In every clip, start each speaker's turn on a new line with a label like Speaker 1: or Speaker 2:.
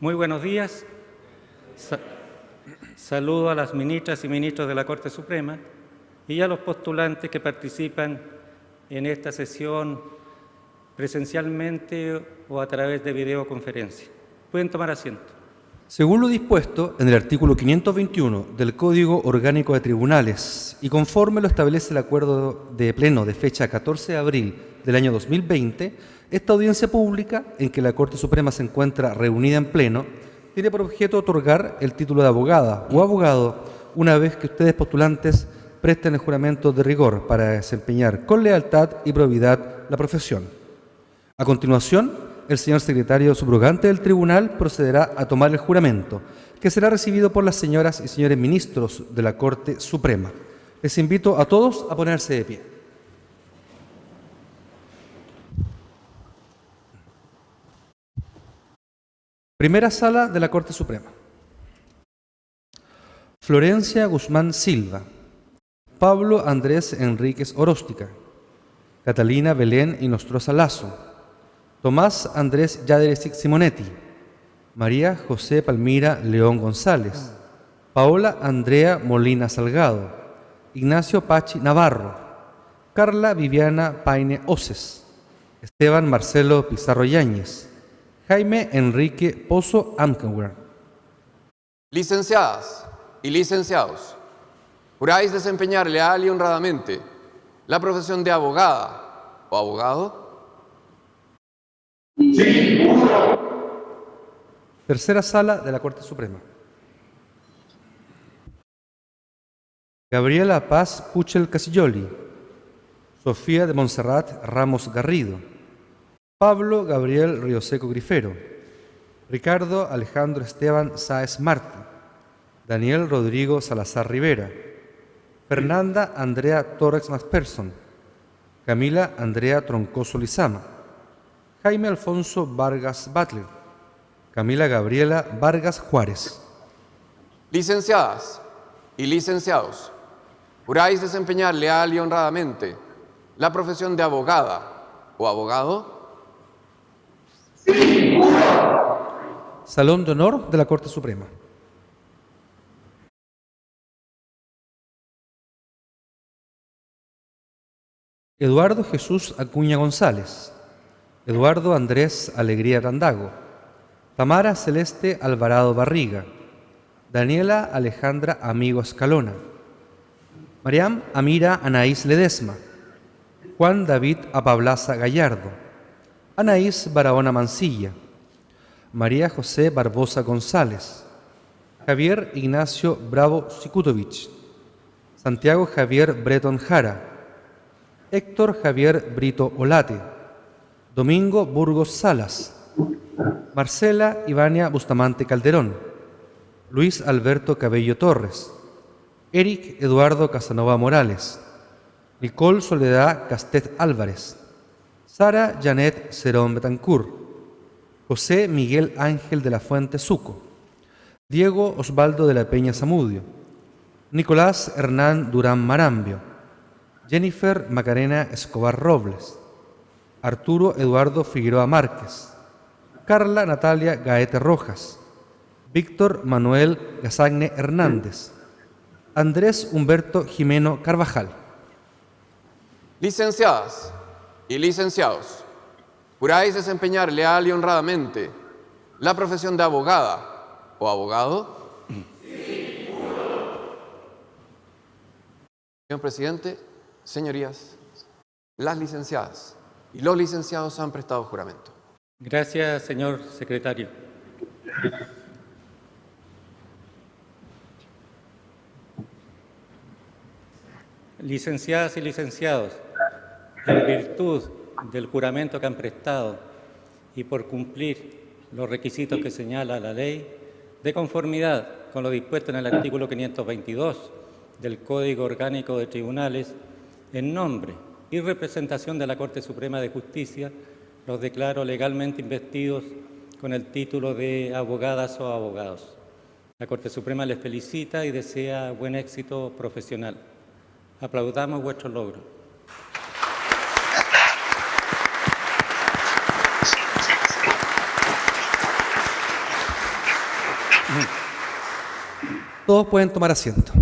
Speaker 1: Muy buenos días. Saludo a las ministras y ministros de la Corte Suprema y a los postulantes que participan en esta sesión presencialmente o a través de videoconferencia. Pueden tomar asiento.
Speaker 2: Según lo dispuesto en el artículo 521 del Código Orgánico de Tribunales y conforme lo establece el acuerdo de pleno de fecha 14 de abril del año 2020, esta audiencia pública, en que la Corte Suprema se encuentra reunida en pleno, tiene por objeto otorgar el título de abogada o abogado una vez que ustedes postulantes presten el juramento de rigor para desempeñar con lealtad y probidad la profesión. A continuación, el señor secretario subrogante del tribunal procederá a tomar el juramento, que será recibido por las señoras y señores ministros de la Corte Suprema. Les invito a todos a ponerse de pie. Primera Sala de la Corte Suprema. Florencia Guzmán Silva, Pablo Andrés Enríquez Oróstica, Catalina Belén Inostroza Lazo, Tomás Andrés Yaderesic Simonetti, María José Palmira León González, Paola Andrea Molina Salgado, Ignacio Pachi Navarro, Carla Viviana Paine Oces, Esteban Marcelo Pizarro Yáñez, Jaime Enrique Pozo Amkenwer.
Speaker 3: Licenciadas y licenciados, ¿juráis desempeñar leal y honradamente la profesión de abogada o abogado?
Speaker 4: Sí, juro.
Speaker 2: Tercera Sala de la Corte Suprema. Gabriela Paz Puchel Casilloli, Sofía de Montserrat Ramos Garrido, Pablo Gabriel Rioseco Grifero, Ricardo Alejandro Esteban Sáez Martí, Daniel Rodrigo Salazar Rivera, Fernanda Andrea Torres Masperson, Camila Andrea Troncoso Lizama, Jaime Alfonso Vargas Butler, Camila Gabriela Vargas Juárez.
Speaker 3: Licenciadas y licenciados, ¿juráis desempeñar leal y honradamente la profesión de abogada o abogado?
Speaker 4: Sí, juro.
Speaker 2: Salón de Honor de la Corte Suprema. Eduardo Jesús Acuña González, Eduardo Andrés Alegría Tandago, Tamara Celeste Alvarado Barriga, Daniela Alejandra Amigo Escalona, Mariam Amira Anaís Ledesma, Juan David Apablaza Gallardo, Anaís Barahona Mancilla, María José Barbosa González, Javier Ignacio Bravo Sikutovich, Santiago Javier Breton Jara, Héctor Javier Brito Olate, Domingo Burgos Salas, Marcela Ivania Bustamante Calderón, Luis Alberto Cabello Torres, Eric Eduardo Casanova Morales, Nicole Soledad Castet Álvarez, Sara Janet Cerón Betancourt, José Miguel Ángel de la Fuente Suco, Diego Osvaldo de la Peña Zamudio, Nicolás Hernán Durán Marambio, Jennifer Macarena Escobar Robles, Arturo Eduardo Figueroa Márquez, Carla Natalia Gaete Rojas, Víctor Manuel Gazagne Hernández, Andrés Humberto Jimeno Carvajal.
Speaker 3: Licenciadas y licenciados, ¿juráis desempeñar leal y honradamente la profesión de abogada o abogado?
Speaker 4: Sí, juro.
Speaker 3: Señor presidente, señorías, las licenciadas y los licenciados han prestado juramento.
Speaker 1: Gracias, señor secretario. Licenciadas y licenciados, en virtud del juramento que han prestado y por cumplir los requisitos que señala la ley, de conformidad con lo dispuesto en el artículo 522 del Código Orgánico de Tribunales, en nombre y representación de la Corte Suprema de Justicia, los declaro legalmente investidos con el título de abogadas o abogados. La Corte Suprema les felicita y desea buen éxito profesional. Aplaudamos vuestro logro.
Speaker 2: Todos pueden tomar asiento.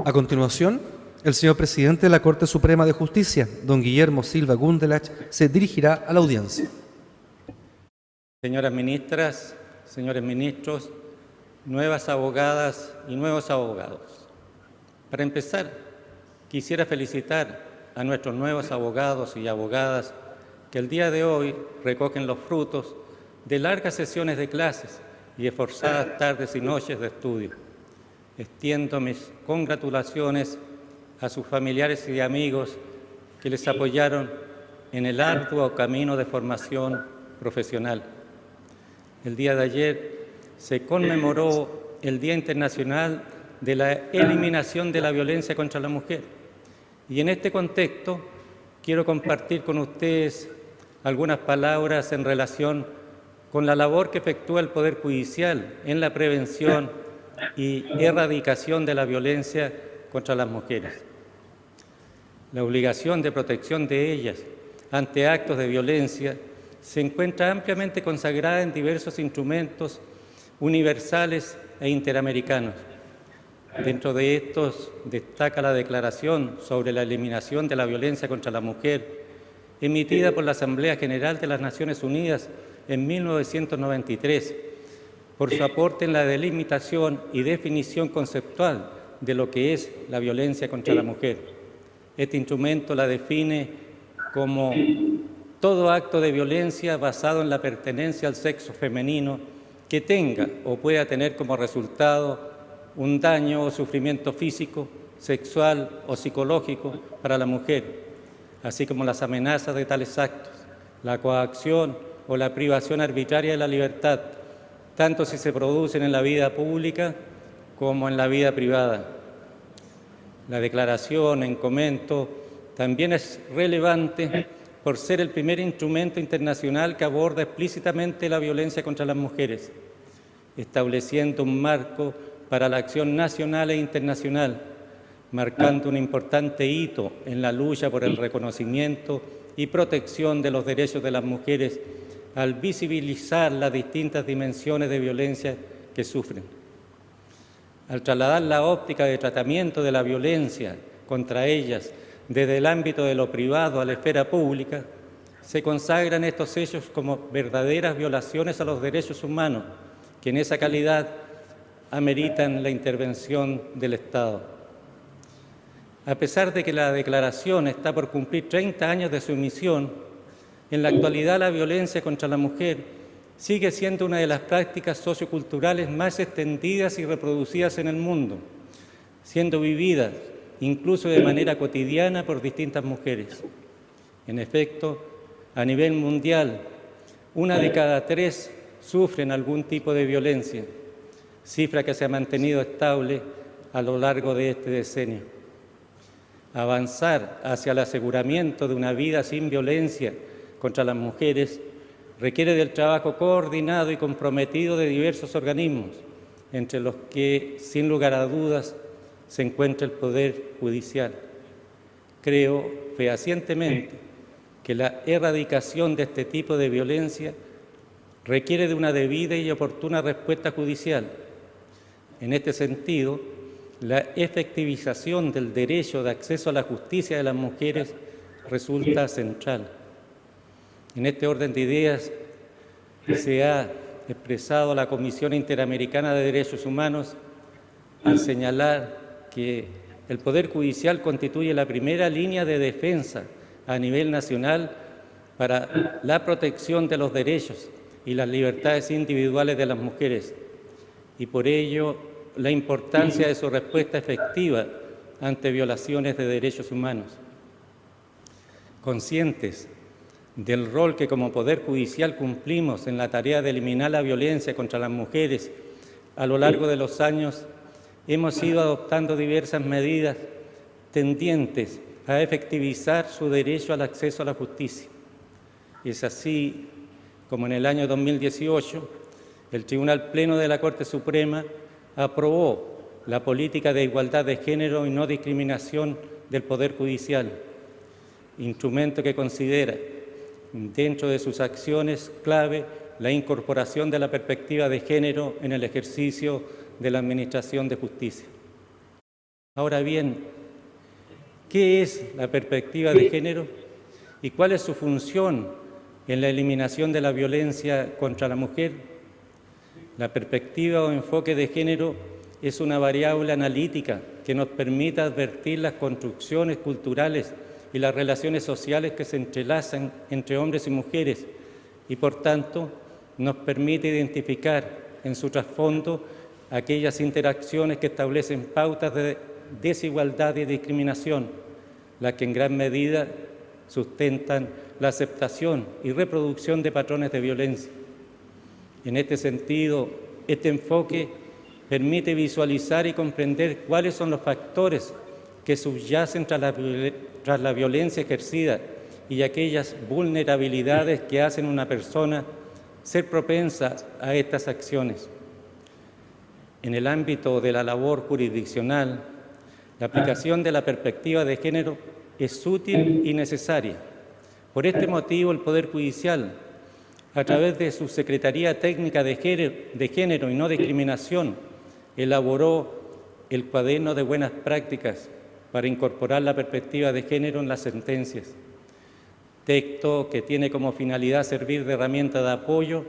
Speaker 2: A continuación, el señor presidente de la Corte Suprema de Justicia, don Guillermo Silva Gundelach, se dirigirá a la audiencia.
Speaker 1: Señoras ministras, señores ministros, nuevas abogadas y nuevos abogados. Para empezar, quisiera felicitar a nuestros nuevos abogados y abogadas que el día de hoy recogen los frutos de largas sesiones de clases y esforzadas tardes y noches de estudio. Extiendo mis congratulaciones a sus familiares y amigos que les apoyaron en el arduo camino de formación profesional. El día de ayer se conmemoró el Día Internacional de la Eliminación de la Violencia contra la Mujer. Y en este contexto quiero compartir con ustedes algunas palabras en relación con la labor que efectúa el Poder Judicial en la prevención y erradicación de la violencia contra las mujeres. La obligación de protección de ellas ante actos de violencia se encuentra ampliamente consagrada en diversos instrumentos universales e interamericanos. Dentro de estos destaca la Declaración sobre la Eliminación de la Violencia contra la Mujer, emitida por la Asamblea General de las Naciones Unidas en 1993, por su aporte en la delimitación y definición conceptual de lo que es la violencia contra la mujer. Este instrumento la define como todo acto de violencia basado en la pertenencia al sexo femenino que tenga o pueda tener como resultado un daño o sufrimiento físico, sexual o psicológico para la mujer, así como las amenazas de tales actos, la coacción o la privación arbitraria de la libertad, tanto si se producen en la vida pública como en la vida privada. La declaración en comento también es relevante por ser el primer instrumento internacional que aborda explícitamente la violencia contra las mujeres, estableciendo un marco para la acción nacional e internacional, marcando un importante hito en la lucha por el reconocimiento y protección de los derechos de las mujeres al visibilizar las distintas dimensiones de violencia que sufren. Al trasladar la óptica de tratamiento de la violencia contra ellas desde el ámbito de lo privado a la esfera pública, se consagran estos hechos como verdaderas violaciones a los derechos humanos, que en esa calidad ameritan la intervención del Estado. A pesar de que la declaración está por cumplir 30 años de su emisión, en la actualidad la violencia contra la mujer sigue siendo una de las prácticas socioculturales más extendidas y reproducidas en el mundo, siendo vivida incluso de manera cotidiana por distintas mujeres. En efecto, a nivel mundial, 1 de cada 3 sufren algún tipo de violencia, cifra que se ha mantenido estable a lo largo de este decenio. Avanzar hacia el aseguramiento de una vida sin violencia contra las mujeres requiere del trabajo coordinado y comprometido de diversos organismos, entre los que, sin lugar a dudas, se encuentra el Poder Judicial. Creo fehacientemente que la erradicación de este tipo de violencia requiere de una debida y oportuna respuesta judicial. En este sentido, la efectivización del derecho de acceso a la justicia de las mujeres resulta central. En este orden de ideas se ha expresado la Comisión Interamericana de Derechos Humanos al señalar que el Poder Judicial constituye la primera línea de defensa a nivel nacional para la protección de los derechos y las libertades individuales de las mujeres, y por ello la importancia de su respuesta efectiva ante violaciones de derechos humanos. Conscientes del rol que como Poder Judicial cumplimos en la tarea de eliminar la violencia contra las mujeres, a lo largo de los años hemos ido adoptando diversas medidas tendientes a efectivizar su derecho al acceso a la justicia. Es así como en el año 2018 el Tribunal Pleno de la Corte Suprema aprobó la política de igualdad de género y no discriminación del Poder Judicial, instrumento que considera dentro de sus acciones clave la incorporación de la perspectiva de género en el ejercicio de la administración de justicia. Ahora bien, ¿qué es la perspectiva de género y cuál es su función en la eliminación de la violencia contra la mujer? La perspectiva o enfoque de género es una variable analítica que nos permite advertir las construcciones culturales y las relaciones sociales que se entrelazan entre hombres y mujeres y, por tanto, nos permite identificar en su trasfondo aquellas interacciones que establecen pautas de desigualdad y discriminación, las que en gran medida sustentan la aceptación y reproducción de patrones de violencia. En este sentido, este enfoque permite visualizar y comprender cuáles son los factores que subyacen tras la violencia ejercida y aquellas vulnerabilidades que hacen a una persona ser propensa a estas acciones. En el ámbito de la labor jurisdiccional, la aplicación de la perspectiva de género es útil y necesaria. Por este motivo, el Poder Judicial, a través de su Secretaría Técnica de Género y No Discriminación, elaboró el Cuaderno de Buenas Prácticas para incorporar la perspectiva de género en las sentencias, texto que tiene como finalidad servir de herramienta de apoyo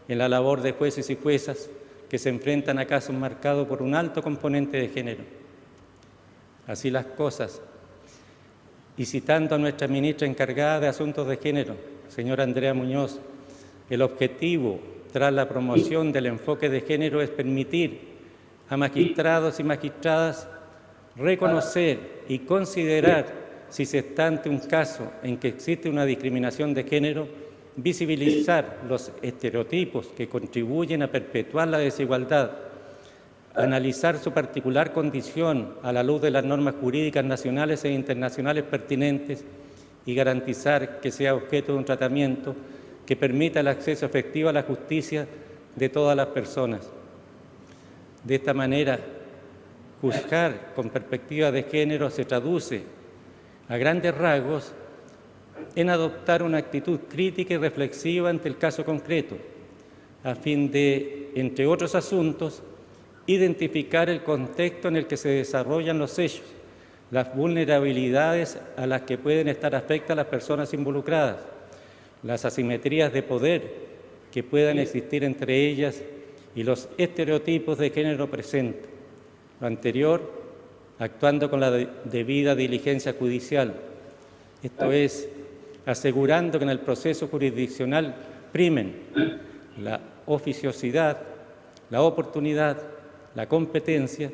Speaker 1: en la labor de jueces y juezas que se enfrentan a casos marcados por un alto componente de género. Así las cosas, y citando a nuestra ministra encargada de Asuntos de Género, señora Andrea Muñoz, el objetivo tras la promoción del enfoque de género es permitir a magistrados y magistradas reconocer y considerar si se está ante un caso en que existe una discriminación de género, visibilizar los estereotipos que contribuyen a perpetuar la desigualdad, analizar su particular condición a la luz de las normas jurídicas nacionales e internacionales pertinentes y garantizar que sea objeto de un tratamiento que permita el acceso efectivo a la justicia de todas las personas. De esta manera, juzgar con perspectiva de género se traduce, a grandes rasgos, en adoptar una actitud crítica y reflexiva ante el caso concreto, a fin de, entre otros asuntos, identificar el contexto en el que se desarrollan los hechos, las vulnerabilidades a las que pueden estar afectadas las personas involucradas, las asimetrías de poder que puedan existir entre ellas y los estereotipos de género presentes. Lo anterior, actuando con la debida diligencia judicial, esto es, asegurando que en el proceso jurisdiccional primen la oficiosidad, la oportunidad, la competencia,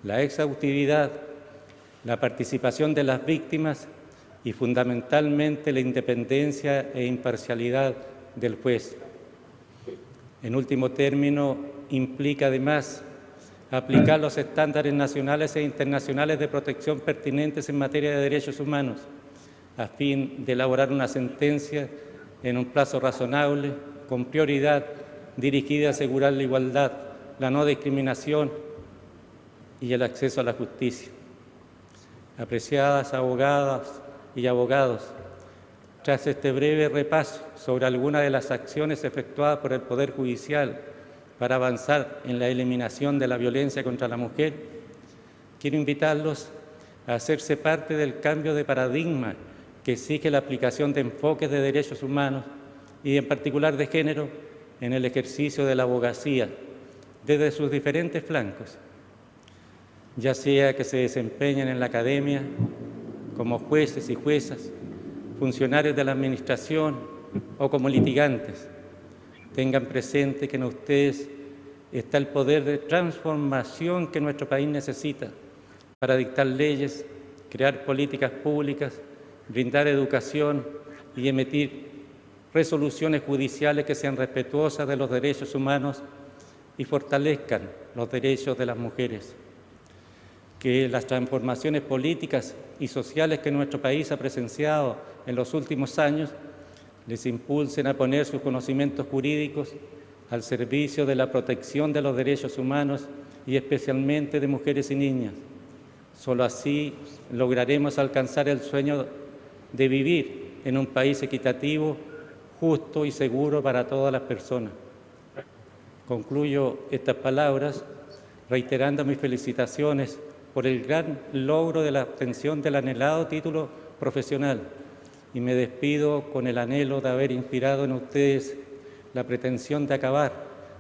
Speaker 1: la exhaustividad, la participación de las víctimas y fundamentalmente la independencia e imparcialidad del juez. En último término, implica además aplicar los estándares nacionales e internacionales de protección pertinentes en materia de derechos humanos, a fin de elaborar una sentencia en un plazo razonable, con prioridad dirigida a asegurar la igualdad, la no discriminación y el acceso a la justicia. Apreciadas abogadas y abogados, tras este breve repaso sobre algunas de las acciones efectuadas por el Poder Judicial para avanzar en la eliminación de la violencia contra la mujer, quiero invitarlos a hacerse parte del cambio de paradigma que exige la aplicación de enfoques de derechos humanos y en particular de género en el ejercicio de la abogacía desde sus diferentes flancos, ya sea que se desempeñen en la academia como jueces y juezas, funcionarios de la administración o como litigantes. Tengan presente que en ustedes está el poder de transformación que nuestro país necesita para dictar leyes, crear políticas públicas, brindar educación y emitir resoluciones judiciales que sean respetuosas de los derechos humanos y fortalezcan los derechos de las mujeres. Que las transformaciones políticas y sociales que nuestro país ha presenciado en los últimos años les impulsen a poner sus conocimientos jurídicos al servicio de la protección de los derechos humanos y especialmente de mujeres y niñas. Solo así lograremos alcanzar el sueño de vivir en un país equitativo, justo y seguro para todas las personas. Concluyo estas palabras reiterando mis felicitaciones por el gran logro de la obtención del anhelado título profesional y me despido con el anhelo de haber inspirado en ustedes la pretensión de acabar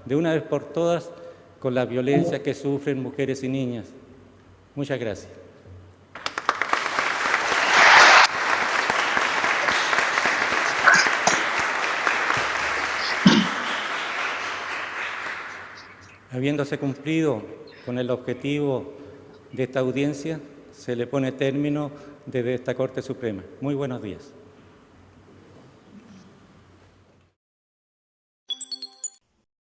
Speaker 1: de una vez por todas con la violencia que sufren mujeres y niñas. Muchas gracias. Habiéndose cumplido con el objetivo de esta audiencia, se le pone término desde esta Corte Suprema. Muy buenos días.